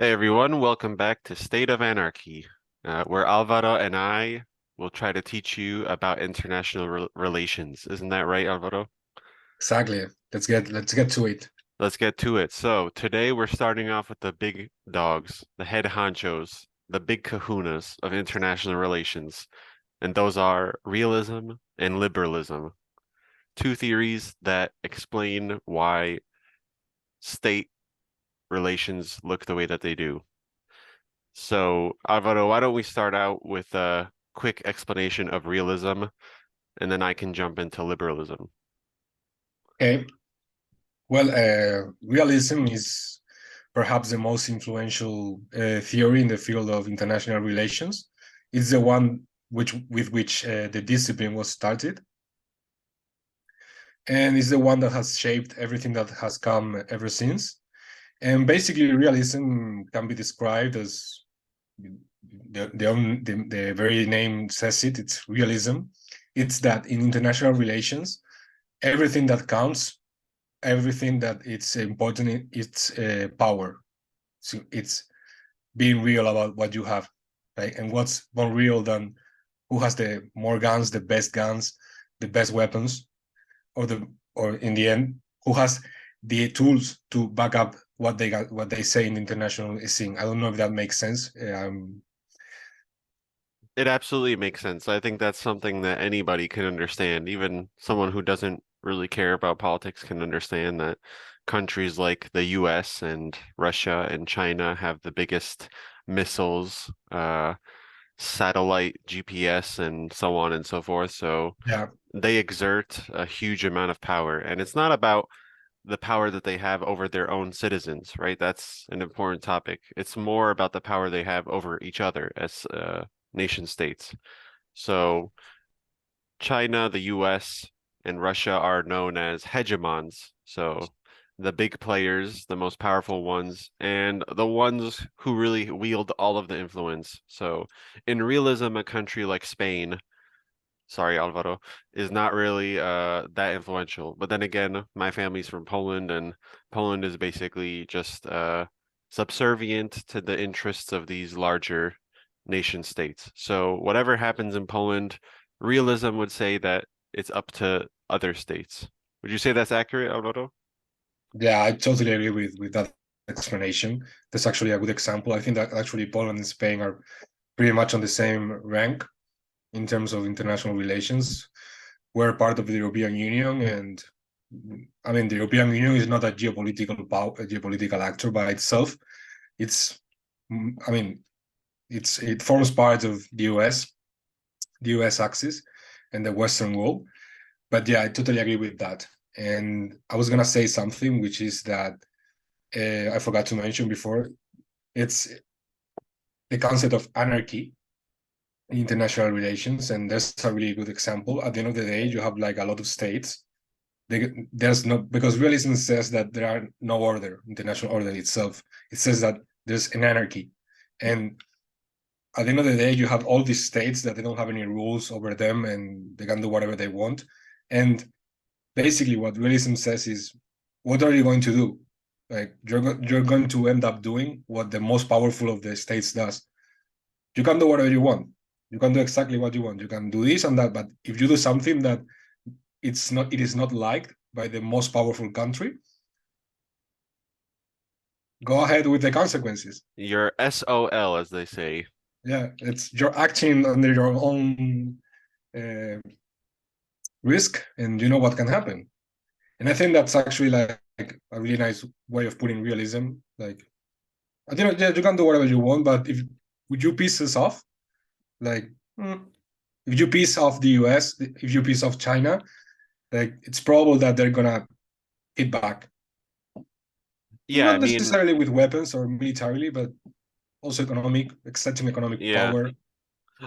Hey everyone, welcome back to State of Anarchy, where Alvaro and I will try to teach you about international relations. Isn't that right, Alvaro? Exactly. Let's get to it. Let's get to it. So today we're starting off with the big dogs, the head honchos, the big kahunas of international relations, and those are realism and liberalism, two theories that explain why state relations look the way that they do. So, Alvaro, why don't we start out with a quick explanation of realism, and then I can jump into liberalism. Okay. Well, realism is perhaps the most influential theory in the field of international relations. It's the one with which the discipline was started, and it's the one that has shaped everything that has come ever since. And basically, realism can be described as the very name says it. It's realism. It's that in international relations, everything that counts, everything that it's important, it's power. So it's being real about what you have, right? And what's more real than who has the more guns, the best weapons, or in the end, who has the tools to back up what they got, what they say in the international scene. I don't know if that makes sense. It absolutely makes sense. I think that's something that anybody can understand. Even someone who doesn't really care about politics can understand that countries like the US and Russia and China have the biggest missiles, satellite GPS, and so on and so forth. So Yeah, they exert a huge amount of power. And it's not about the power that they have over their own citizens, right? That's an important topic. It's more about the power they have over each other as nation states. So China, the US, and Russia are known as hegemons. So the big players, the most powerful ones, and the ones who really wield all of the influence. So in realism, a country like Spain, sorry, Alvaro, is not really that influential. But then again, my family's from Poland, and Poland is basically just subservient to the interests of these larger nation states. So whatever happens in Poland, realism would say that it's up to other states. Would you say that's accurate, Alvaro? yeah, I totally agree with that explanation. That's actually a good example. I think that actually Poland and Spain are pretty much on the same rank in terms of international relations. We're part of the European Union, and I mean the European Union is not a a geopolitical actor by itself. It's, I mean, it forms part of the US axis, and the Western world. But yeah, I totally agree with that. And I was gonna say something, which is that I forgot to mention before. It's the concept of anarchy in international relations, and there's a really good example. At the end of the day, you have like a lot of states. There's no, because realism says that there are no order, international order itself. It says that there's an anarchy, and at the end of the day, you have all these states that they don't have any rules over them, and they can do whatever they want. And basically, what realism says is, what are you going to do? Like you're going to end up doing what the most powerful of the states does. You can do whatever you want. You can do exactly what you want. You can do this and that. But if you do something that it is not liked by the most powerful country, go ahead with the consequences. Your SOL, as they say. Yeah, it's you're acting under your own uh, risk, and you know what can happen. And I think that's actually like a really nice way of putting realism. Like, you know, yeah, you can do whatever you want, but if would you piss us off, like, if you piss off the US, if you piss off China, like it's probable that they're gonna hit back. Yeah, I Not mean, necessarily with weapons or militarily, but also exerting economic yeah. power.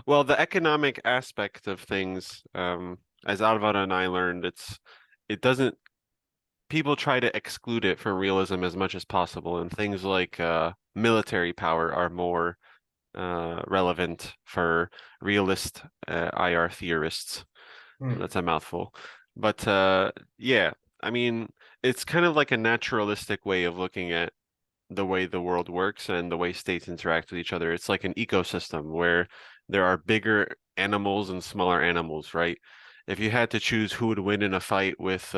Well, the economic aspect of things, as Alvaro and I learned, it doesn't people try to exclude it from realism as much as possible, and things like military power are more relevant for realist IR theorists. Hmm. That's a mouthful. But yeah, I mean, it's kind of like a naturalistic way of looking at the way the world works and the way states interact with each other. It's like an ecosystem where there are bigger animals and smaller animals, right? If you had to choose who would win in a fight with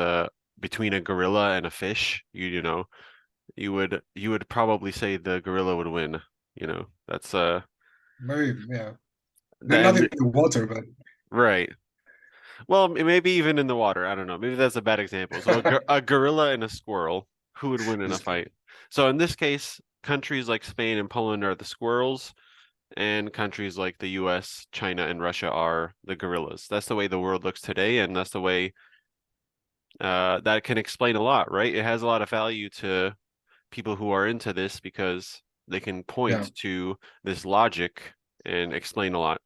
between a gorilla and a fish, you know, you would probably say the gorilla would win. You know, that's Maybe, yeah. Not in then the water, but right. Well, maybe even in the water. I don't know. Maybe that's a bad example. So a gorilla and a squirrel, who would win in a just fight? So in this case, countries like Spain and Poland are the squirrels, and countries like the US, China, and Russia are the gorillas. That's the way the world looks today, and that's the way that can explain a lot, right? It has a lot of value to people who are into this because they can yeah. point to this logic and explain a lot.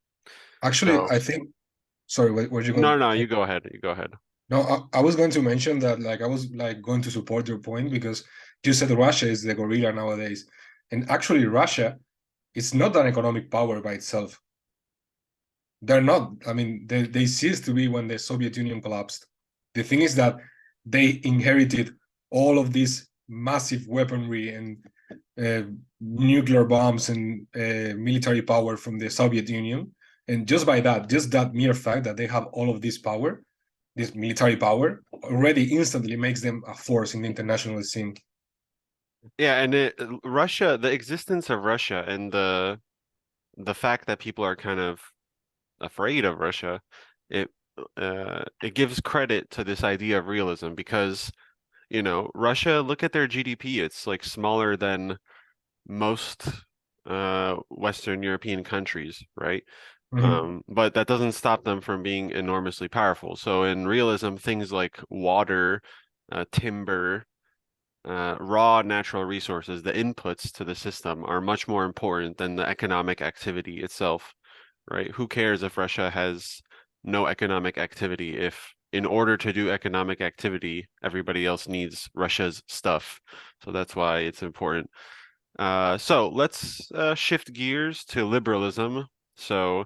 Actually, So, I think. Sorry, where you no, going? no, you go ahead. You go ahead. No, I was going to mention that, like, I was like going to support your point because you said Russia is the gorilla nowadays, and actually Russia is not an economic power by itself. They're not. I mean, they ceased to be when the Soviet Union collapsed. The thing is that they inherited all of this massive weaponry and nuclear bombs and military power from the Soviet Union. And just by that, just that mere fact that they have all of this power, this military power, already instantly makes them a force in the international scene. Yeah, and Russia, the existence of Russia and the fact that people are kind of afraid of Russia, it it gives credit to this idea of realism because, you know, Russia, look at their GDP. It's like smaller than most Western European countries, right? Mm-hmm. But that doesn't stop them from being enormously powerful. So in realism, things like water, timber, raw natural resources, the inputs to the system are much more important than the economic activity itself, right? Who cares if Russia has no economic activity if in order to do economic activity, everybody else needs Russia's stuff. So that's why it's important. So let's shift gears to liberalism. So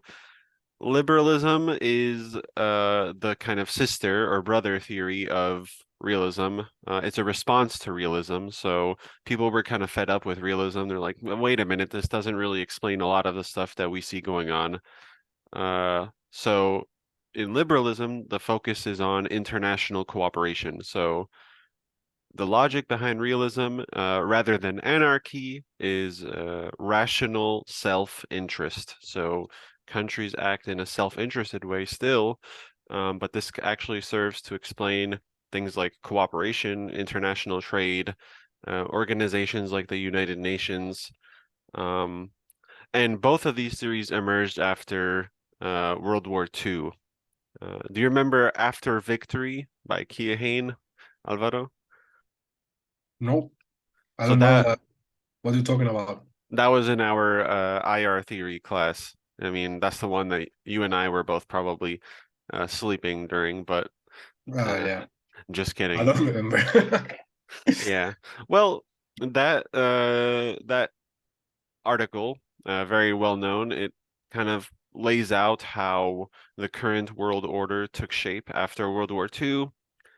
liberalism is the kind of sister or brother theory of realism. It's a response to realism. So people were kind of fed up with realism. They're like, wait a minute, this doesn't really explain a lot of the stuff that we see going on. So in liberalism, the focus is on international cooperation. So the logic behind realism, rather than anarchy, is rational self-interest. So countries act in a self-interested way still, but this actually serves to explain things like cooperation, international trade, organizations like the United Nations. Um, and both of these theories emerged after World War II. Do you remember After Victory by Kia Hain, Alvaro? Nope, I So don't know that that. What are you talking about? that was in our IR theory class. I mean, that's the one that you and I were both probably sleeping during, but uh, Yeah, just I kidding. don't remember. Yeah. Well, that article, very well known, it kind of lays out how the current world order took shape after World War II.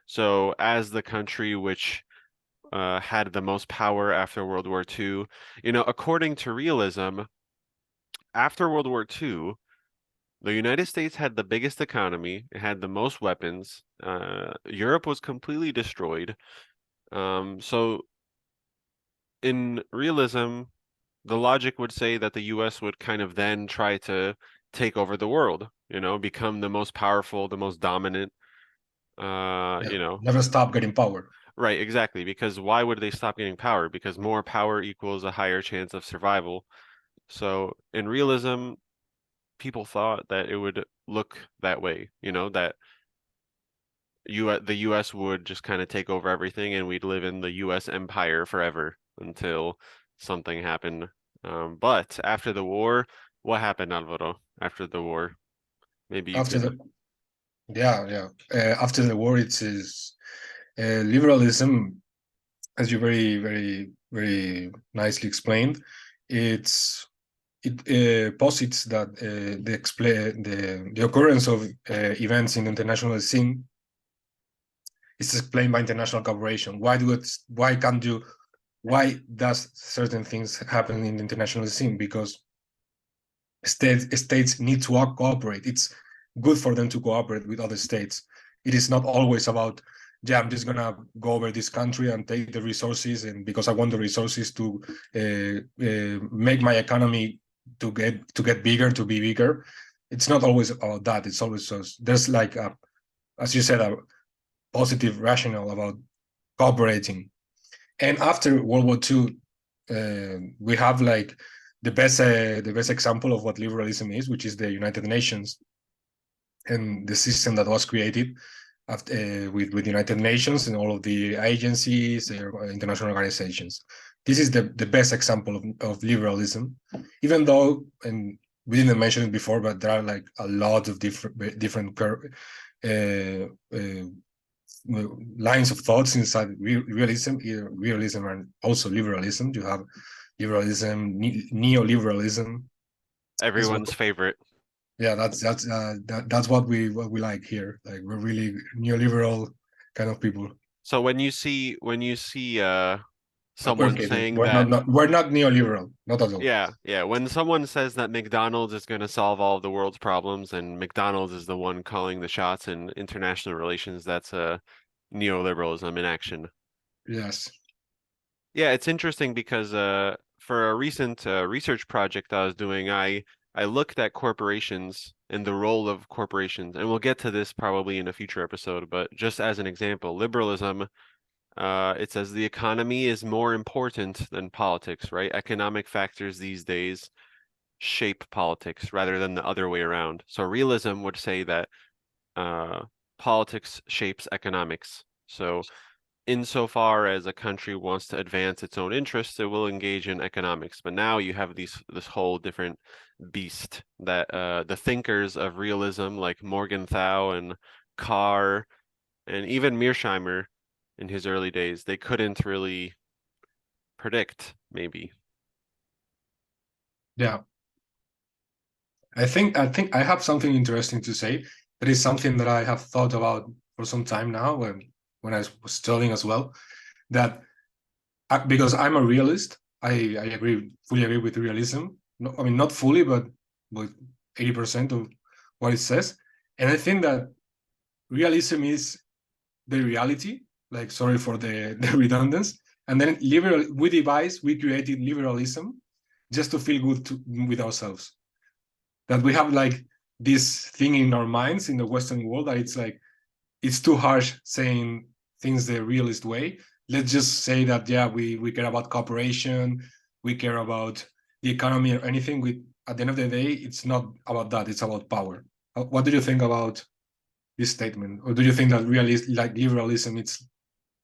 So, as the country which had the most power after World War II, you know, according to realism, after World War II, the United States had the biggest economy, it had the most weapons. Europe was completely destroyed. So in realism, the logic would say that the US would kind of then try to take over the world, you know, become the most powerful, the most dominant, Yeah, you know. never stop getting power. Right, exactly. Because why would they stop getting power? Because more power equals a higher chance of survival. So in realism, people thought that it would look that way, you know, that the US would just kind of take over everything and we'd live in the US empire forever until something happened. But after the war, what happened, Alvaro? After the war? Maybe you After could. the Yeah. After the war, it is liberalism, as you very nicely explained. It posits that the occurrence of events in the international scene is explained by international cooperation. Why can't you why does certain things happen in the international scene? Because states need to cooperate. It's good for them to cooperate with other states. It is not always about, yeah, I'm just gonna go over this country and take the resources, and because I want the resources to make my economy to get bigger, to be bigger. It's not always about that. It's always there's like as you said, a positive rationale about cooperating. And after World War II, we have like the best example of what liberalism is, which is the United Nations and the system that was created after, with United Nations and all of the agencies, international organizations. This is the best example of liberalism, even though, and we didn't mention it before, but there are like a lot of different lines of thoughts inside realism and also liberalism. You have liberalism, neoliberalism as well. Everyone's favorite. Yeah, that's what we like here. Like, we're really neoliberal kind of people. So when you see We're someone kidding. saying that, We're not neoliberal, not at all. yeah, when someone says that McDonald's is going to solve all of the world's problems and McDonald's is the one calling the shots in international relations, that's neoliberalism in action. Yes. Yeah, it's interesting because for a recent research project I was doing, I looked at corporations and the role of corporations, and we'll get to this probably in a future episode, but just as an example, liberalism, it says the economy is more important than politics, right? Economic factors these days shape politics rather than the other way around. So realism would say that politics shapes economics. So insofar as a country wants to advance its own interests, it will engage in economics. But now you have this whole different beast that the thinkers of realism, like Morgenthau and Carr, and even Mearsheimer in his early days, they couldn't really predict, maybe. Yeah. I think I have something interesting to say. That is something that I have thought about for some time now when I was studying as well. That because I'm a realist, I fully agree with realism. No, I mean, not fully, but with 80% of what it says. And I think that realism is the reality. Like, sorry for the redundancy. And then we created liberalism just to feel good with ourselves. That we have like this thing in our minds in the Western world that it's like, it's too harsh saying things the realist way. Let's just say that, yeah, we care about cooperation, we care about the economy or anything. At the end of the day, it's not about that, it's about power. What do you think about this statement? Or do you think that liberalism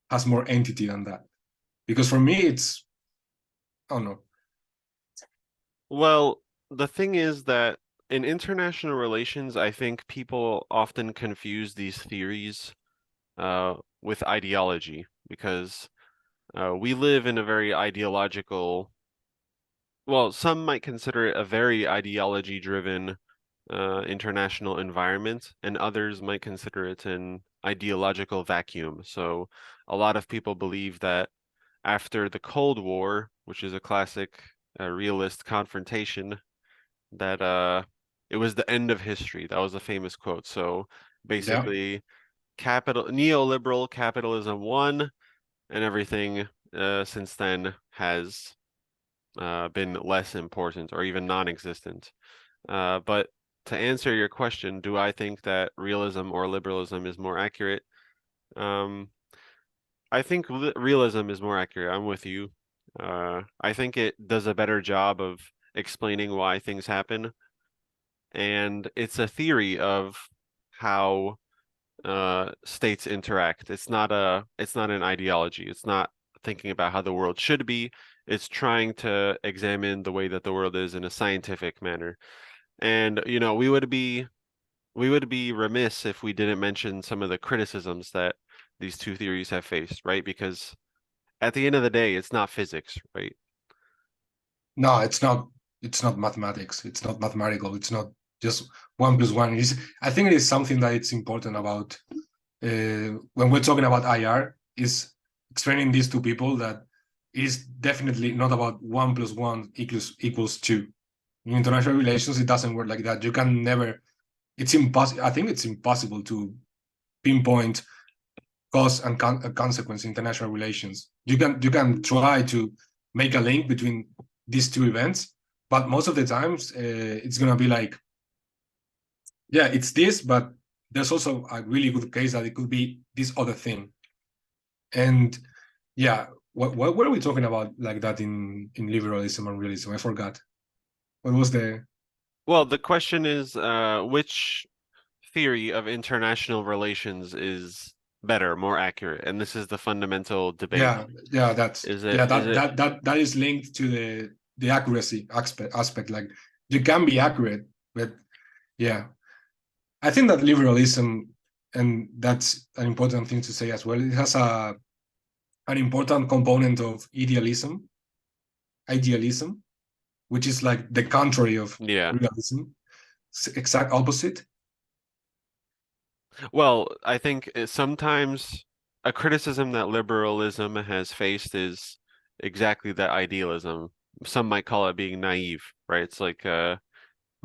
has more entity than that? Because for me, it's, I don't know. Well, the thing is that in international relations, I think people often confuse these theories with ideology because we live in a very ideological, well, some might consider it a very ideology-driven international environment, and others might consider it an ideological vacuum. So a lot of people believe that after the Cold War, which is a classic realist confrontation, that it was the end of history. That was a famous quote. So Yeah. basically, neoliberal capitalism won, and everything since then has been less important or even non-existent. But to answer your question, do I think that realism or liberalism is more accurate? I think realism is more accurate. I'm with you. I think it does a better job of explaining why things happen, and it's a theory of how states interact. It's not an ideology. It's not thinking about how the world should be. It's trying to examine the way that the world is in a scientific manner. And we would be remiss if we didn't mention some of the criticisms that these two theories have faced, right? Because at the end of the day, it's not physics, right? No, it's not. It's not mathematics. It's not mathematical. It's not just 1 + 1. I think it is something that it's important about when we're talking about IR, is explaining this to people that it is definitely not about 1 plus 1 equals 2. In international relations, it doesn't work like that. You can never. It's impossible. I think it's impossible to pinpoint cause and consequence in international relations. You can try to make a link between these two events, but most of the times it's gonna be like, yeah, it's this, but there's also a really good case that it could be this other thing. And yeah, what are we talking about like that in liberalism and realism? I forgot. What was the Well, the question is, which theory of international relations is better, more accurate? And this is the fundamental debate. yeah yeah that's Is yeah it is that it that that that is linked to the accuracy aspect. Like you can be accurate, but yeah, I think that liberalism, and that's an important thing to say as well, it has an important component of idealism, which is like the contrary of yeah. realism, exact opposite. Well, I think sometimes a criticism that liberalism has faced is exactly that idealism. Some might call it being naive, right? It's like you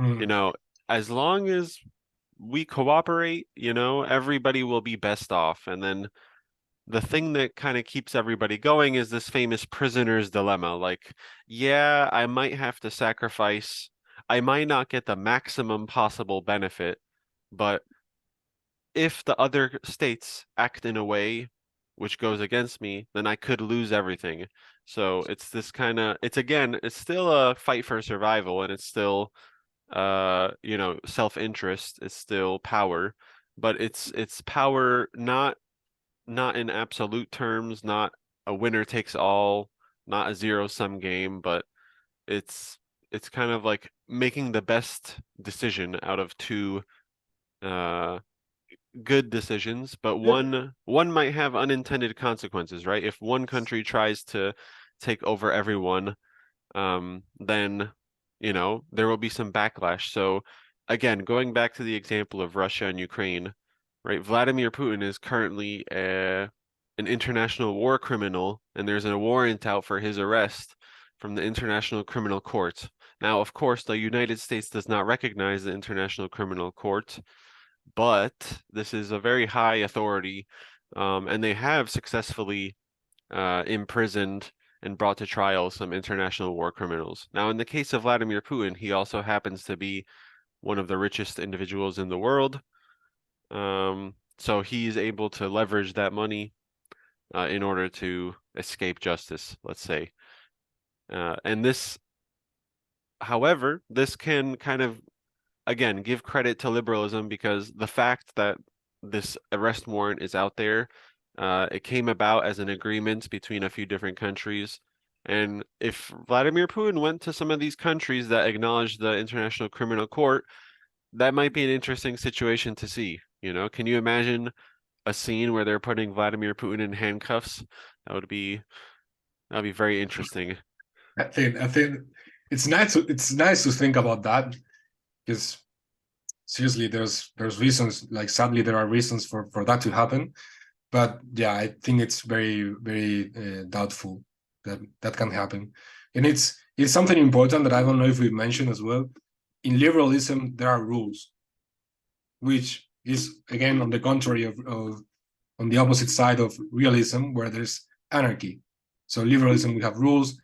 Mm. know, as long as we cooperate, everybody will be best off. And then the thing that kind of keeps everybody going is this famous prisoner's dilemma. Like, yeah, I might have to sacrifice, I might not get the maximum possible benefit, but if the other states act in a way which goes against me, then I could lose everything. So it's this kind of, it's still a fight for survival, and it's still self-interest, it's still power, but it's power not in absolute terms, not a winner takes all, not a zero-sum game, but it's it's kind of like making the best decision out of two uh good decisions, but Yeah, one might have unintended consequences, right? If one country tries to take over everyone, then there will be some backlash. So again, going back to the example of Russia and Ukraine, right? Vladimir Putin is currently an international war criminal, and there's a warrant out for his arrest from the International Criminal Court. Now, of course, the United States does not recognize the International Criminal Court, but this is a very high authority, and they have successfully imprisoned and brought to trial some international war criminals. Now, in the case of Vladimir Putin, he also happens to be one of the richest individuals in the world. So he's able to leverage that money in order to escape justice, let's say. And this, however, this can kind of, again, give credit to liberalism because the fact that this arrest warrant is out there, it came about as an agreement between a few different countries. And if Vladimir Putin went to some of these countries that acknowledge the International Criminal Court, that might be an interesting situation to see. Can you imagine a scene where they're putting Vladimir Putin in handcuffs? That would be very interesting. I think it's nice to think about that, because seriously, there's reasons, like sadly there are reasons for that to happen. But yeah, I think it's very doubtful that that can happen. And it's something important that I don't know if we mentioned as well. In liberalism, there are rules, which is again on the contrary of on the opposite side of realism, where there's anarchy. So liberalism, we have rules.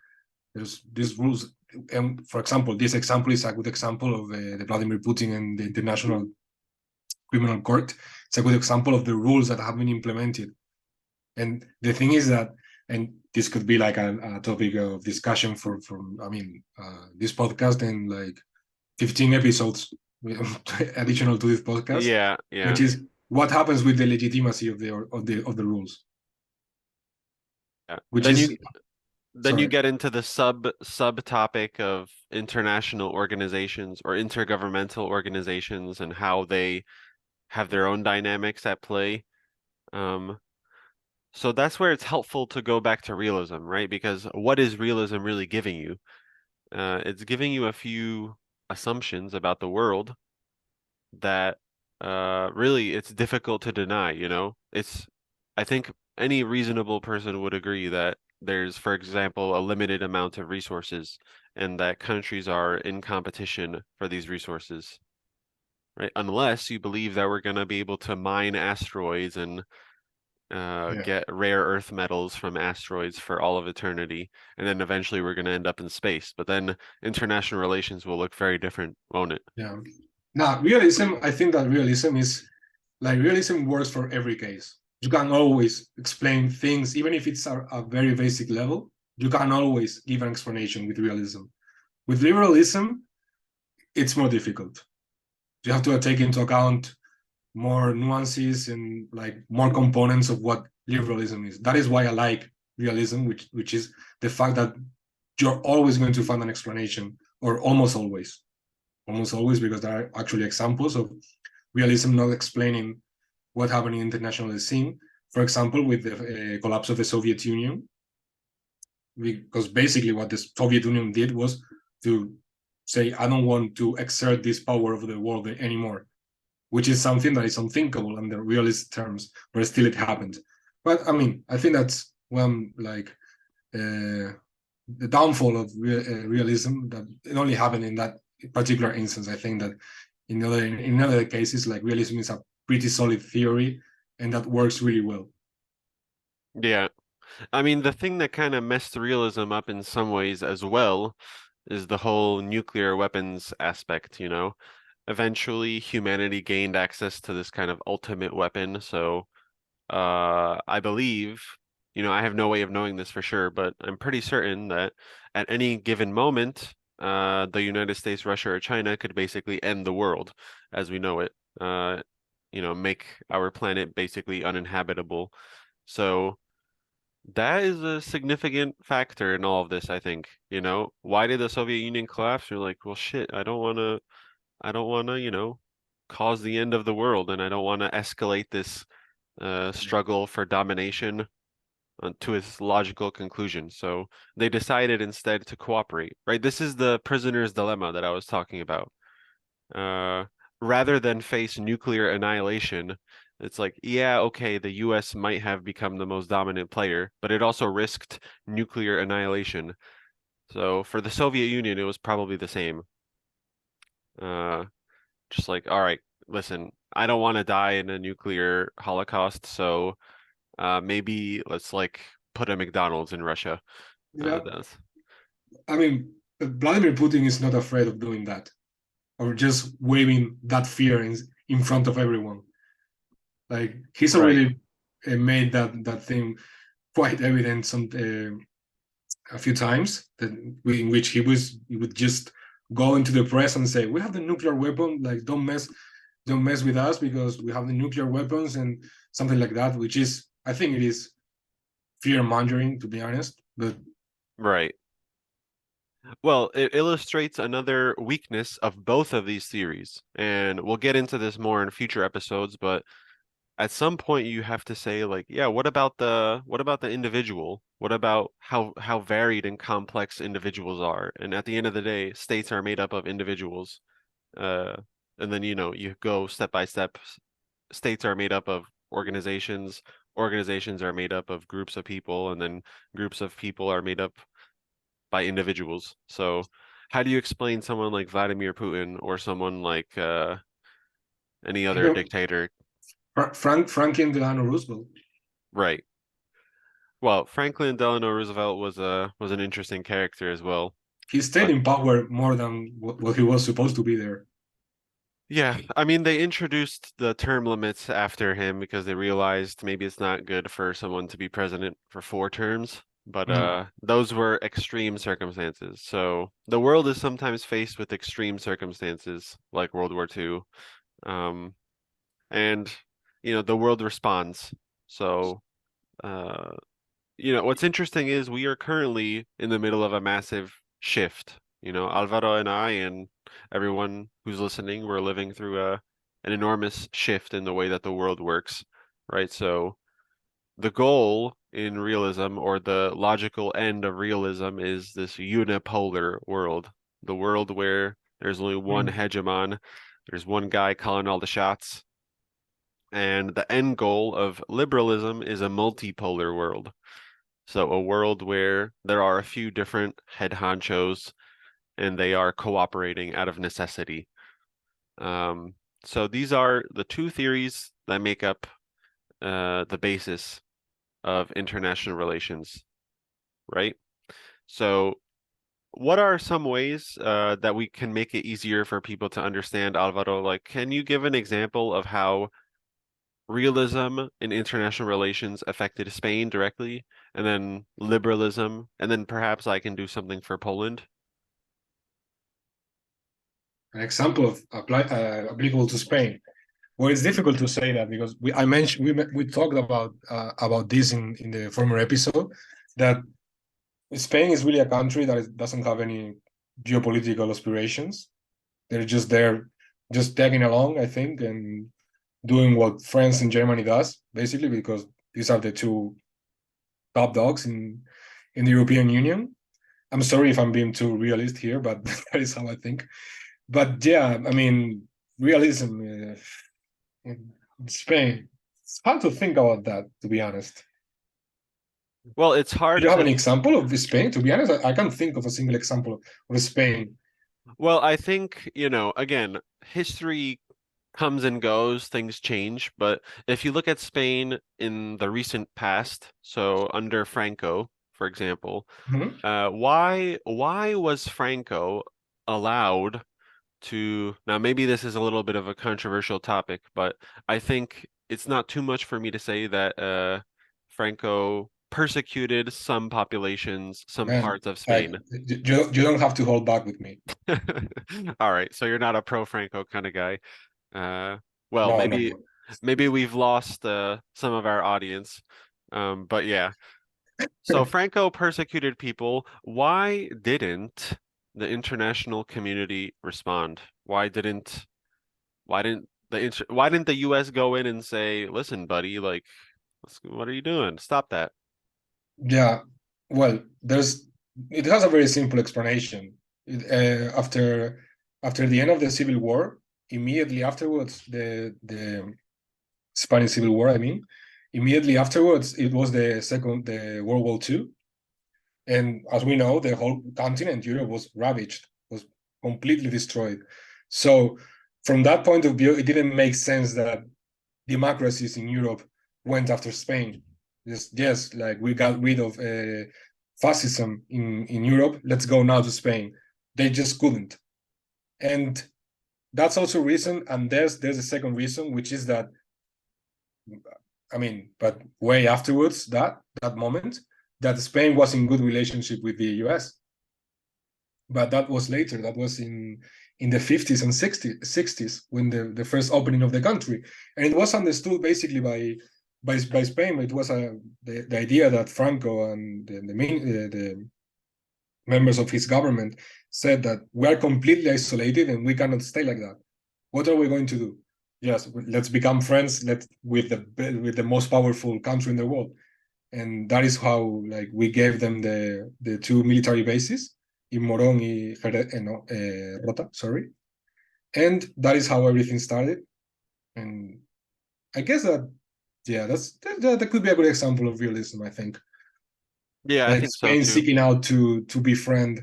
There's these rules, and for example, this example is a good example of the Vladimir Putin and the International Criminal Court. It's a good example of the rules that have been implemented. And the thing is that, and this could be like a topic of discussion for I mean, this podcast and like 15 episodes additional to this podcast, Yeah, which yeah. is what happens with the legitimacy of the rules, Yeah. which Then is you then you sorry. get into the subtopic of international organizations or intergovernmental organizations and how they have their own dynamics at play. Um, so that's where it's helpful to go back to realism, right? Because what is realism really giving you? It's giving you a few assumptions about the world that really it's difficult to deny, I think any reasonable person would agree that there's, for example, a limited amount of resources and that countries are in competition for these resources, right? Unless you believe that we're going to be able to mine asteroids and Yeah. get rare earth metals from asteroids for all of eternity, and then eventually we're going to end up in space. But then international relations will look very different, won't it? Yeah. Now, realism, I think that realism is like realism works for every case. You can always explain things, even if it's a very basic level, you can always give an explanation with realism. With liberalism, it's more difficult. You have to take into account more nuances and like more components of what liberalism is. That is why I like realism, which is the fact that you're always going to find an explanation, or almost always, because there are actually examples of realism not explaining what happened in international scene. For example, with the collapse of the Soviet Union, because basically what the Soviet Union did was to say, I don't want to exert this power over the world anymore, which is something that is unthinkable under realist terms, but still it happened. But I mean, I think that's one like the downfall of realism, that it only happened in that particular instance. I think that in other cases, like realism is a pretty solid theory, and that works really well. Yeah. I mean, the thing that kind of messed realism up in some ways as well is the whole nuclear weapons aspect, you know? Eventually, humanity gained access to this kind of ultimate weapon. So, I believe, I have no way of knowing this for sure, but I'm pretty certain that at any given moment, the United States, Russia, or China could basically end the world as we know it. Make our planet basically uninhabitable. So, that is a significant factor in all of this, I think. Why did the Soviet Union collapse? You're like, well, shit, I don't wanna, cause the end of the world, and I don't want to escalate this struggle for domination to its logical conclusion. So they decided instead to cooperate, right? This is the prisoner's dilemma that I was talking about. Uh, Rather than face nuclear annihilation, it's like, yeah, okay, the US might have become the most dominant player, but it also risked nuclear annihilation. So for the Soviet Union, it was probably the same. Uh, just like, all right, listen, I don't want to die in a nuclear holocaust, so maybe let's like put a McDonald's in Russia. Yeah, That's I mean, Vladimir Putin is not afraid of doing that, or just waving that fear in front of everyone. Like he's right. already made that thing quite evident a few times, that in which he would just go into the press and say, "We have the nuclear weapon. Like don't mess with us because we have the nuclear weapons," and something like that. Which is, I think, it is fear mongering, to be honest. But Right. Well, it illustrates another weakness of both of these theories, and we'll get into this more in future episodes, but at some point you have to say like, yeah, what about the individual? What about how varied and complex individuals are? And at the end of the day, states are made up of individuals. Uh, and then you go step by step. States are made up of organizations. Organizations are made up of groups of people, and then groups of people are made up by individuals. So, how do you explain someone like Vladimir Putin or someone like any you other know, dictator? Franklin Delano Roosevelt, Right. Well, Franklin Delano Roosevelt was an interesting character as well. he stayed But in power more than what he was supposed to be there. yeah, I mean they introduced the term limits after him because they realized maybe it's not good for someone to be president for 4 terms. But Mm. those were extreme circumstances. So the world is sometimes faced with extreme circumstances like World War II. Um, and the world responds. So uh, what's interesting is we are currently in the middle of a massive shift. Alvaro and I and everyone who's listening, we're living through an enormous shift in the way that the world works, right? So the goal in realism, or the logical end of realism, is this unipolar world, the world where there's only one Mm. hegemon, there's one guy calling all the shots, and the end goal of liberalism is a multipolar world. So a world where there are a few different head honchos and they are cooperating out of necessity. Um, so these are the two theories that make up the basis of international relations, right? So what are some ways that we can make it easier for people to understand, Alvaro? Like, can you give an example of how realism in international relations affected Spain directly, and then liberalism, and then perhaps I can do something for Poland? An example of applicable to Spain. Well, it's difficult to say that because I mentioned we talked about this in the former episode that Spain is really a country that doesn't have any geopolitical aspirations. They're just there, just tagging along, I think, and doing what France and Germany does, basically, because these are the two top dogs in the European Union. I'm sorry if I'm being too realist here, but that is how I think. But yeah, I mean, realism in Spain. It's hard to think about that, to be honest. Well, it's Do hard you have to, an example of Spain? To be honest, I can't think of a single example of Spain. well, I think, again, history comes and goes, things change, but if you look at Spain in the recent past, so under Franco, for example, Mhm. why was Franco allowed to, now maybe this is a little bit of a controversial topic, but I think it's not too much for me to say that Franco persecuted some populations, some Man, parts of like Spain. you don't have to hold back with me. All right, so you're not a pro Franco kind of guy. Uh, well, No, no, maybe no. maybe we've lost some of our audience. But yeah. So Franco persecuted people. Why didn't the international community respond? Why didn't the US go in and say, "Listen, buddy, like what are you doing? Stop that." Yeah, well, there's it has a very simple explanation. After the end of the Civil War, immediately afterwards, the Spanish Civil War, I mean, immediately afterwards, it was the World War II, and as we know, the whole continent, Europe, was ravaged, was completely destroyed. So, from that point of view, it didn't make sense that democracies in Europe went after Spain. Just yes, like we got rid of fascism in Europe. Let's go now to Spain. They just couldn't, and that's also a reason. And there's a second reason, which is that I mean, but way afterwards that moment that Spain was in good relationship with the US. But that was later. That was in the 50s and 60s when the first opening of the country, and it was understood basically by Spain. It was the idea that Franco and the members of his government said that we are completely isolated and we cannot stay like that. What are we going to do? Yes, let's become friends. With the most powerful country in the world, and that is how like we gave them the two military bases in Morón no, Rota, sorry, and that is how everything started. And I guess that yeah, that could be a good example of realism. I think Yeah, I like think so Spain too. seeking out to befriend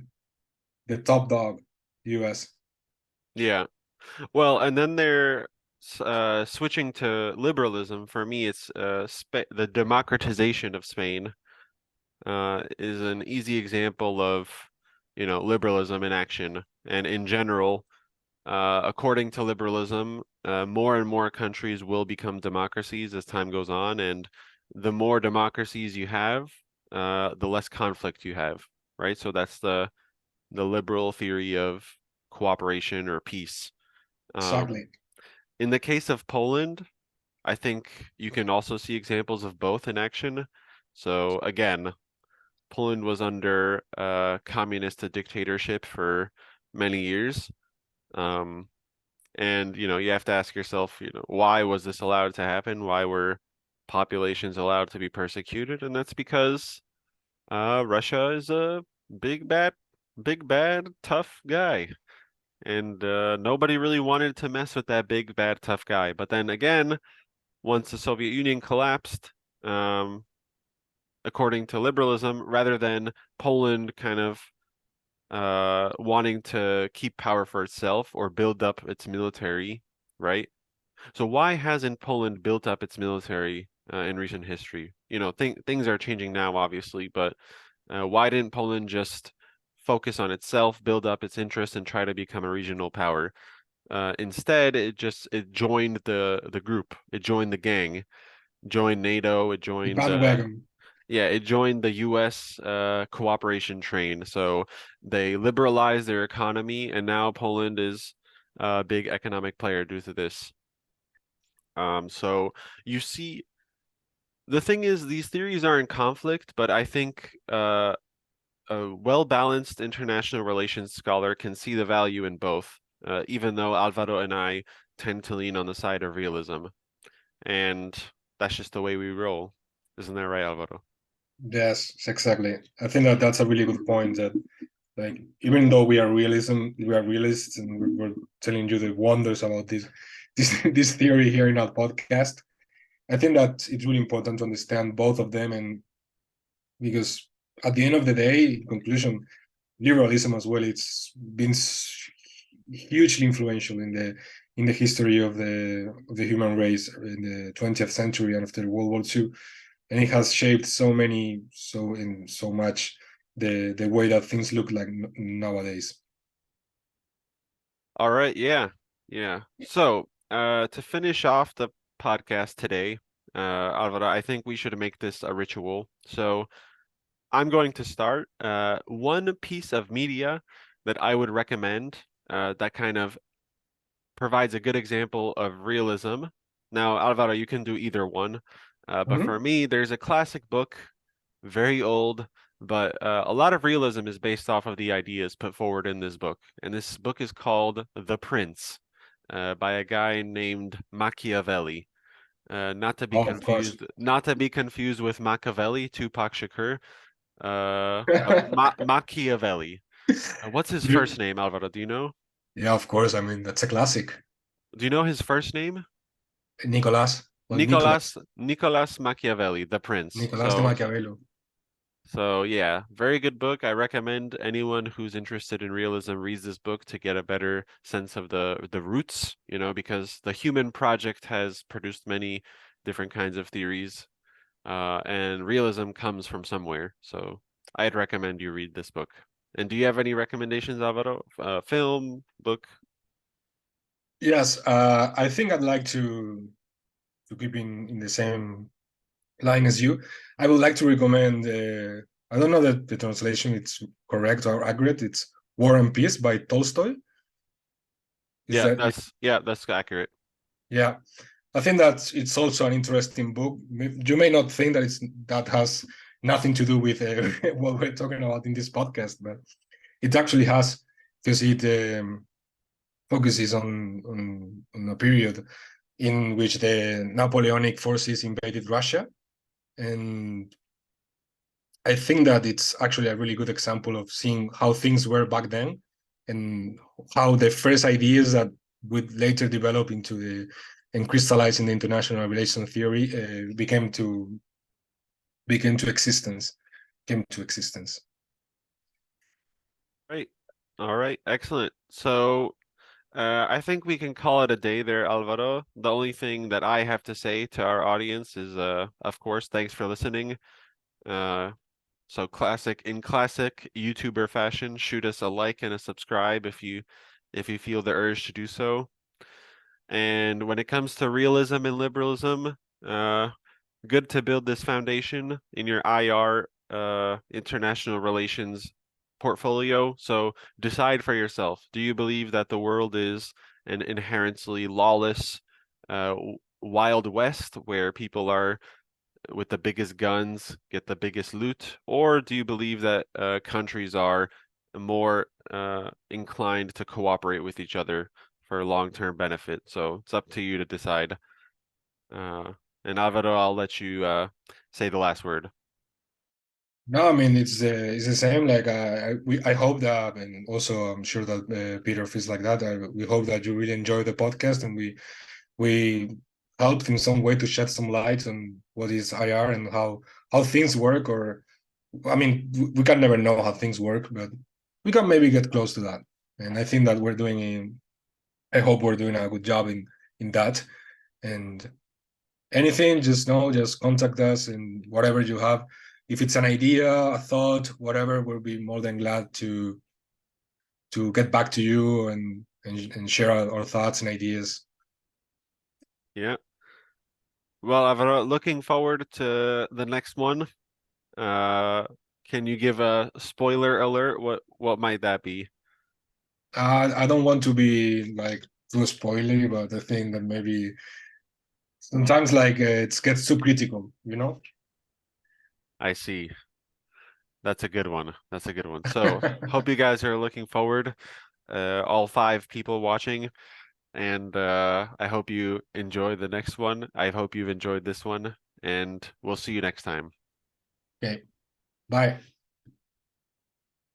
the top dog, U.S. Yeah. Well, and then they're switching to liberalism. For me, it's Spa the democratization of Spain is an easy example of, liberalism in action. And in general, according to liberalism, more and more countries will become democracies as time goes on, and the more democracies you have, the less conflict you have, right? So that's the liberal theory of cooperation or peace. Um, Exactly. in the case of Poland, I think you can also see examples of both in action. So again, Poland was under communist dictatorship for many years. Um, and you have to ask yourself, why was this allowed to happen? Why were populations allowed to be persecuted? And that's because Russia is a big bad, tough guy. And nobody really wanted to mess with that big bad tough guy. But then again, once the Soviet Union collapsed, um, according to liberalism, rather than Poland kind of wanting to keep power for itself or build up its military, right? So why hasn't Poland built up its military in recent history? You know, things are changing now, obviously, but why didn't Poland just focus on itself, build up its interest, and try to become a regional power? Instead, it joined the group, it joined the gang, joined NATO, it The joined bandwagon. yeah, it joined the U.S. Cooperation train. So they liberalized their economy, and now Poland is a big economic player due to this. So you see, the thing is, these theories are in conflict, but I think a well-balanced international relations scholar can see the value in both, even though Alvaro and I tend to lean on the side of realism. And that's just the way we roll. Isn't that right, Alvaro? Yes, exactly. I think that that's a really good point. That like even though we are realists, and we're telling you the wonders about this theory here in our podcast. I think that it's really important to understand both of them, and because at the end of the day, in conclusion, liberalism as well, it's been hugely influential in the history of the human race in the 20th century and after World War II, and it has shaped so much the way that things look like nowadays. All right, yeah, yeah. So, to finish off the podcast today, Alvaro, I think we should make this a ritual. So, I'm going to start. One piece of media that I would recommend, that kind of provides a good example of realism. Now, Alvaro, you can do either one, but for Mhm. me, there's a classic book, very old, but a lot of realism is based off of the ideas put forward in this book. And this book is called The Prince, by a guy named Machiavelli. Oh, of course. Not to be confused with Machiavelli, Tupac Shakur, but Machiavelli. What's his first name, Alvaro? Do you know? Yeah, of course. I mean, that's a classic. Do you know his first name? Nicolas, well, Nicolas Machiavelli, The Prince. Nicolas de Maquiavelo. So yeah, very good book. I recommend anyone who's interested in realism reads this book to get a better sense of the roots, you know, because the human project has produced many different kinds of theories, and realism comes from somewhere. So I'd recommend you read this book. And do you have any recommendations, Alvaro? Film, book? Yes, I think I'd like to keep in the same line as you. I would like to recommend. I don't know that the translation it's correct or accurate. It's War and Peace by Tolstoy. Is that Yeah, that's accurate. yeah? I think that it's also an interesting book. You may not think that that has nothing to do with what we're talking about in this podcast, but it actually has because it focuses on a period in which the Napoleonic forces invaded Russia. And I think that it's actually a really good example of seeing how things were back then and how the first ideas that would later develop into the and crystallize in the international relations theory became to existence came to existence. Right. All right, excellent. So I think we can call it a day there, Alvaro. The only thing that I have to say to our audience is, of course, thanks for listening. Uh, so in classic YouTuber fashion, shoot us a like and a subscribe if you feel the urge to do so. And when it comes to realism and liberalism, uh, good to build this foundation in your IR, international relations portfolio. So decide for yourself. Do you believe that the world is an inherently lawless, wild west where people are with the biggest guns get the biggest loot? Or do you believe that countries are more inclined to cooperate with each other for long-term benefit? So it's up to you to decide. Uh, and Alvaro, I'll let you say the last word. No, I mean it's the same. Like I hope that, and also I'm sure that Peter feels like that. We hope that you really enjoy the podcast, and we helped in some way to shed some light on what is IR and how things work, or I mean, we can never know how things work, but we can maybe get close to that. And I think that we're doing I hope we're doing a good job in that. And anything, just contact us and whatever you have. If it's an idea, a thought, whatever, we'll be more than glad to get back to you and share our thoughts and ideas. Yeah. Well, I'm looking forward to the next one. Uh, can you give a spoiler alert? What might that be? I don't want to be like too spoily, but I think that maybe sometimes like it gets too critical, you know. I see. That's a good one. That's a good one. So hope you guys are looking forward, all five people watching, and I hope you enjoy the next one. I hope you've enjoyed this one, and we'll see you next time. Okay, bye.